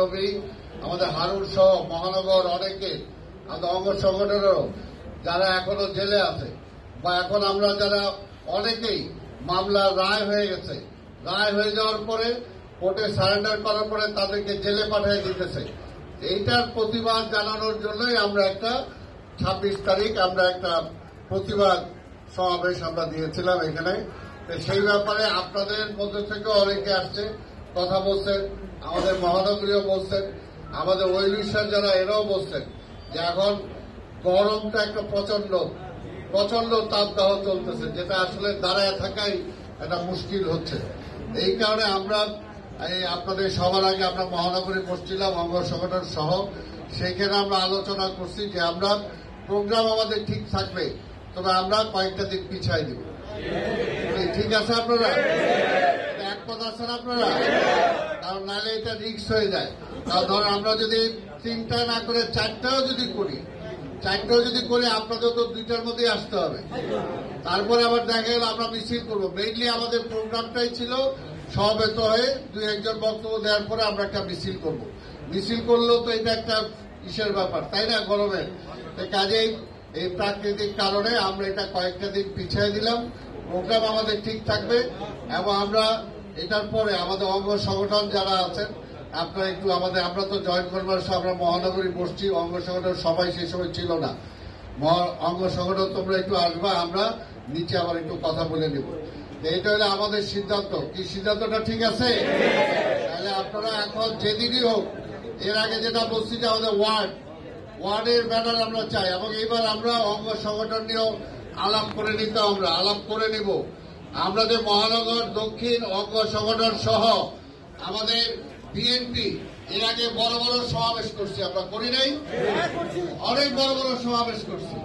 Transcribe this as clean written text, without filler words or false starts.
নবী আমাদের হারুন সহ মহানগর অনেকে আমাদের অঙ্গ সংগঠনেরও যারা এখনো জেলে আছে বা এখন আমরা যারা অনেকেই মামলার রায় হয়ে গেছে, রায় হয়ে যাওয়ার পরে কোর্টে সারেন্ডার করার পরে তাদেরকে জেলে পাঠিয়ে দিতেছে। এইটার প্রতিবাদ জানানোর জন্যই আমরা একটা 26 তারিখ আমরা একটা প্রতিবাদ সমাবেশ আমরা দিয়েছিলাম এখানে। সেই ব্যাপারে আপনাদের মধ্যে থেকে অনেকে আসছে, কথা বলছেন, আমাদের মহানগরীও বলছেন, আমাদের ওইলিশার যারা এরাও বলছেন যে এখন গরমটা একটা প্রচন্ড তাপদাহ চলতেছে, যেটা আসলে দাঁড়ায় থাকাই একটা মুশকিল হচ্ছে। এই কারণে আমরা আপনাদের সবার আগে আমরা মহানগরী বসছিলাম অঙ্গ সংগঠন সহ, সেখানে আমরা আলোচনা করছি যে আমরা প্রোগ্রাম আমাদের ঠিক থাকবে, তবে আমরা কয়েকটা দিন পিছাই দিব। ঠিক আছে আপনারা একমত আছেন আপনারা? কারণ নাহলে এটা রিস্ক হয়ে যায়। কারণ ধর আমরা যদি 3টা না করে 4টাও যদি করি আপনাদের তো 2টার মধ্যেই আসতে হবে। তারপরে আবার দেখা গেল আমরা মিছিল করবো। মেইনলি আমাদের প্রোগ্রামটাই ছিল সমবেত হয়ে 2-1 বক্তব্য দেওয়ার পরে আমরা একটা মিছিল করব। মিছিল করলেও তো এটা একটা ইসের ব্যাপার, তাই না, গরমের। কাজেই এই প্রাকৃতিক কারণে আমরা এটা কয়েকটা দিন পিছিয়ে দিলাম। প্রোগ্রাম আমাদের ঠিক থাকবে এবং আমরা এটার পরে আমাদের অঙ্গ সংগঠন যারা আছেন আপনারা একটু আমরা তো জয়েন করবার আমরা মহানগরী বসছি, অঙ্গ সংগঠন সবাই সেই সময় ছিল না। অঙ্গ সংগঠন তোমরা একটু আসবা, আমরা নিচে আবার একটু কথা বলে নেব। এটা হলো আমাদের সিদ্ধান্ত। কি সিদ্ধান্তটা ঠিক আছে? তাহলে আপনারা এখন যেদিনই হোক, এর আগে যেটা বলছি যে আমাদের ওয়ার্ডের ব্যানার আমরা চাই এবং এইবার আমরা অঙ্গ সংগঠন নিয়েও আলাপ করে নিব। আমরা যে মহানগর দক্ষিণ অঙ্গ সংগঠন সহ আমাদের বিএনপি এর আগে বড় বড় সমাবেশ করছি, আমরা করি নাই? অনেক বড় বড় সমাবেশ করছি।